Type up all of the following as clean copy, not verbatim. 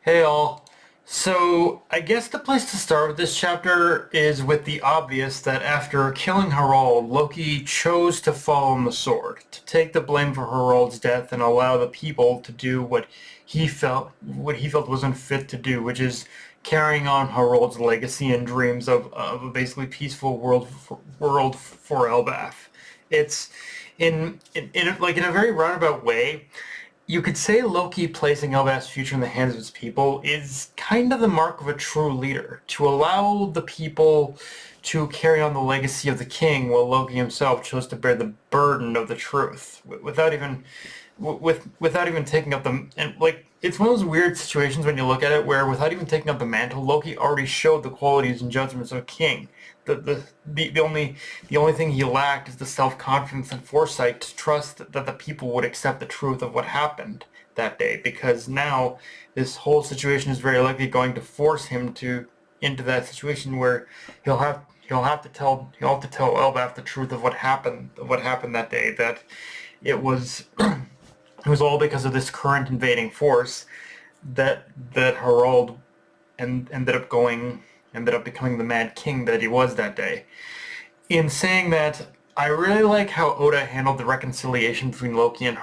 Hey all. So I guess the place to start with this chapter is with the obvious that after killing Harald, Loki chose to fall on the sword, to take the blame for Harald's death and allow the people to do what he felt was unfit to do, which is carrying on Harald's legacy and dreams of a basically peaceful world for Elbaf. It's in a very roundabout way. You could say Loki placing Elbaf's future in the hands of his people is kind of the mark of a true leader, to allow the people to carry on the legacy of the king while Loki himself chose to bear the burden of the truth without even taking up the and like it's one of those weird situations when you look at it where without even taking up the mantle, Loki already showed the qualities and judgments of a king. The only thing he lacked is the self-confidence and foresight to trust that the people would accept the truth of what happened that day, because now this whole situation is very likely going to force him to into that situation where he'll have to tell Elbaf the truth of what happened that day, that it was it was all because of this current invading force that Harald ended up becoming the Mad King that he was that day. In saying that, I really like how Oda handled the reconciliation between Loki and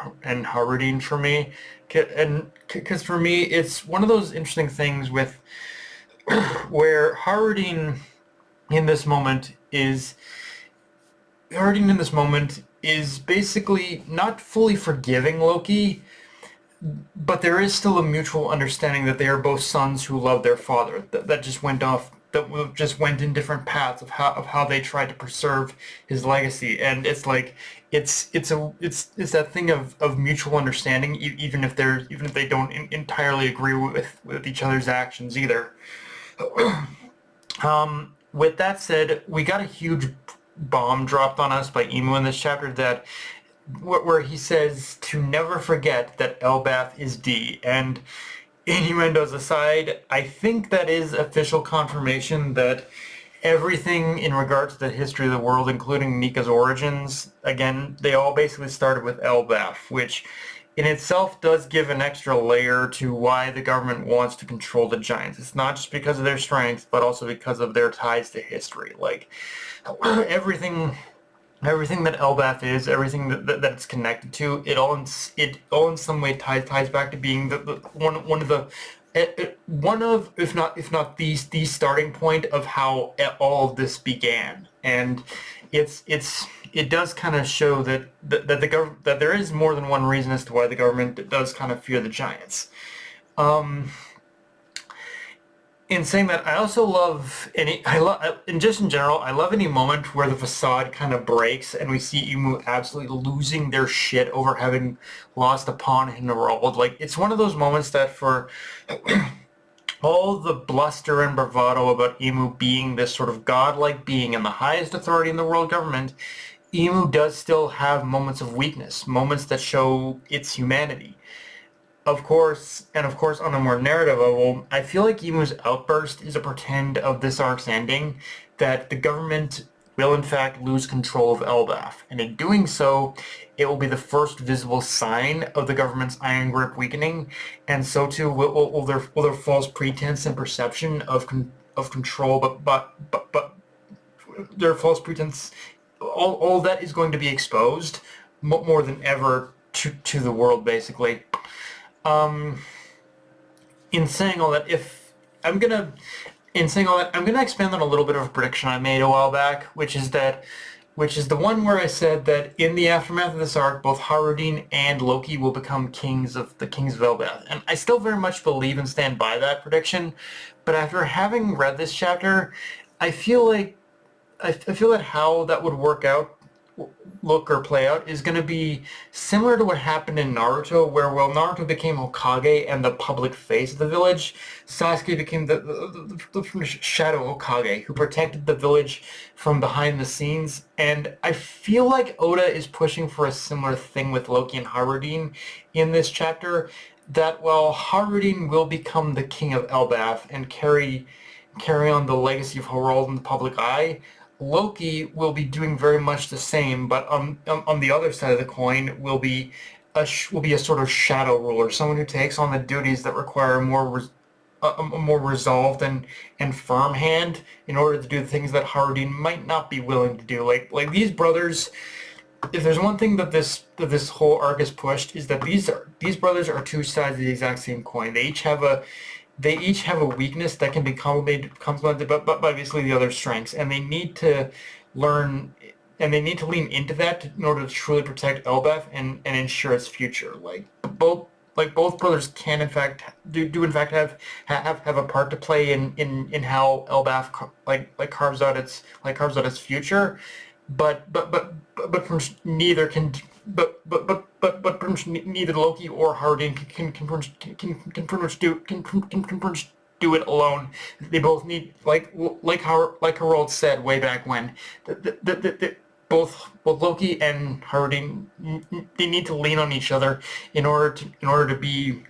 Haraldine for me, and because for me it's one of those interesting things with where in this moment is Haraldine in this moment is basically not fully forgiving Loki, but there is still a mutual understanding that they are both sons who love their father. That just went in different paths of how they tried to preserve his legacy, and it's like it's that thing of mutual understanding, even if they don't entirely agree with each other's actions either. With that said, we got a huge bomb dropped on us by Emu in this chapter that where he says to never forget that Elbaf is D. And innuendos aside, I think that is official confirmation that everything in regards to the history of the world, including Nika's origins, again, they all basically started with Elbaf, which in itself does give an extra layer to why the government wants to control the giants. It's not just because of their strength, but also because of their ties to history. Like everything everything that Elbaf is, everything that it's connected to, it all in some way ties back to being the one of the one of, if not the starting point of how all of this began. And it does kind of show that there is more than one reason as to why the government does kind of fear the giants. Um, in saying that, I also love and just in general, I love any moment where the facade kind of breaks and we see Emu absolutely losing their shit over having lost a pawn in a world. Like, it's one of those moments that for all the bluster and bravado about Emu being this sort of godlike being and the highest authority in the world government, Emu does still have moments of weakness, moments that show its humanity. Of course, on a more narrative level, I feel like Emu's outburst is a pretend of this arc's ending, that the government will in fact lose control of Elbaf, and in doing so, it will be the first visible sign of the government's iron grip weakening, and so too will their false pretense and perception of control, but their false pretense, all that is going to be exposed more than ever to the world, basically. Um, in saying all that, if I'm gonna, in saying all that, I'm gonna expand on a little bit of a prediction I made a while back, which is the one where I said that in the aftermath of this arc, both Harudin and Loki will become kings of Elbaf, and I still very much believe and stand by that prediction. But after having read this chapter, I feel like I feel that how that would work out, look or play out, is going to be similar to what happened in Naruto, where while Naruto became Hokage and the public face of the village, Sasuke became the shadow Hokage who protected the village from behind the scenes. And I feel like Oda is pushing for a similar thing with Loki and Harudin in this chapter, that while Harudin will become the king of Elbaf and carry on the legacy of Harald in the public eye, Loki will be doing very much the same, but on the other side of the coin will be a sort of shadow ruler, someone who takes on the duties that require a more resolved and firm hand in order to do the things that Haraldine might not be willing to do. Like these brothers, if there's one thing that this whole arc has pushed, is that these brothers are two sides of the exact same coin. They each have a weakness that can be complemented but by basically the other's strengths, and they need to learn and they need to lean into that in order to truly protect Elbaf and ensure its future. Both brothers can in fact in fact have a part to play in how Elbaf carves out its future, but from neither can but from neither Loki or Harding can pretty much do it alone. They both need, like Harald said way back when, both Loki and Harding, they need to lean on each other in order to be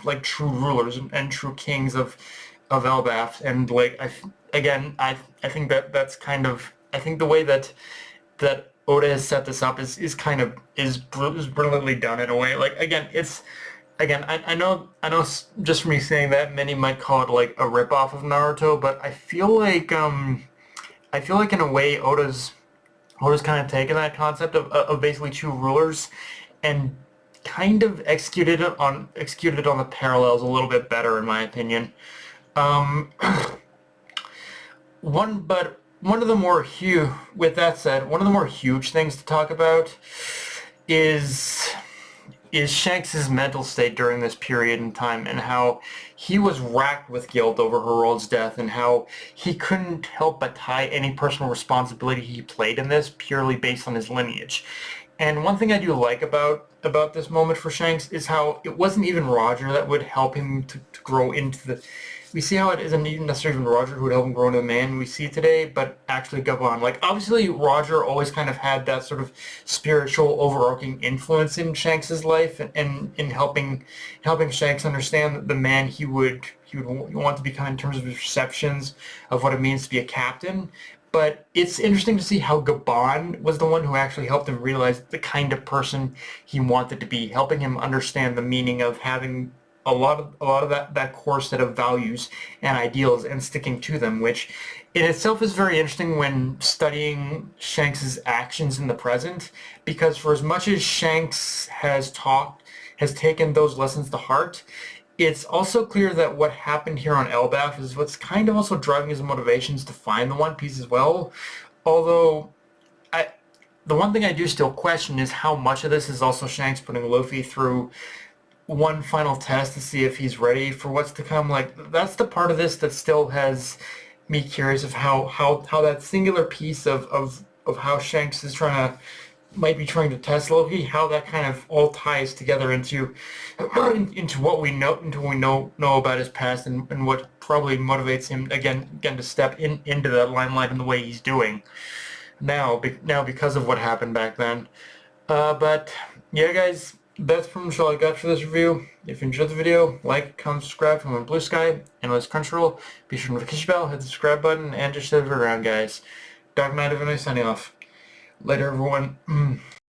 like true rulers and true kings of Elbaf. And I think that's kind of, I think the way that Oda has set this up is brilliantly done in a way. Like I know just from me saying that many might call it like a ripoff of Naruto, but I feel like in a way Oda's kind of taken that concept of basically two rulers and kind of executed it on the parallels a little bit better, in my opinion. Um, one of the more huge, with that said, one of the more huge things to talk about is Shanks' mental state during this period in time, and how he was racked with guilt over Harald's death, and how he couldn't help but tie any personal responsibility he played in this purely based on his lineage. And one thing I do like about this moment for Shanks is how it wasn't even Roger that would help him to grow into the... We see how it isn't even necessarily even Roger who would help him grow into the man we see today, but actually Gabon. Like, obviously Roger always kind of had that sort of spiritual overarching influence in Shanks' life, and in helping Shanks understand the man he would want to become in terms of his perceptions of what it means to be a captain. But it's interesting to see how Gabon was the one who actually helped him realize the kind of person he wanted to be, helping him understand the meaning of having a lot of that core set of values and ideals and sticking to them, which in itself is very interesting when studying Shanks' actions in the present, because for as much as Shanks has taken those lessons to heart, it's also clear that what happened here on Elbaf is what's kind of also driving his motivations to find the One Piece as well. Although, the one thing I do still question is how much of this is also Shanks putting Luffy through one final test to see if he's ready for what's to come. Like, that's the part of this that still has me curious of how that singular piece of how Shanks is might be trying to test Loki, how that kind of all ties together into what we know about his past, and what probably motivates him again to step into that limelight in the way he's doing now because of what happened back then. But yeah, guys, that's pretty much all I got for this review. If you enjoyed the video, like, comment, subscribe from Blue Sky, and let's Crunchyroll. Be sure to notification bell, hit the subscribe button, and just share it around, guys. Dark Knight of a nice signing off. Later, everyone.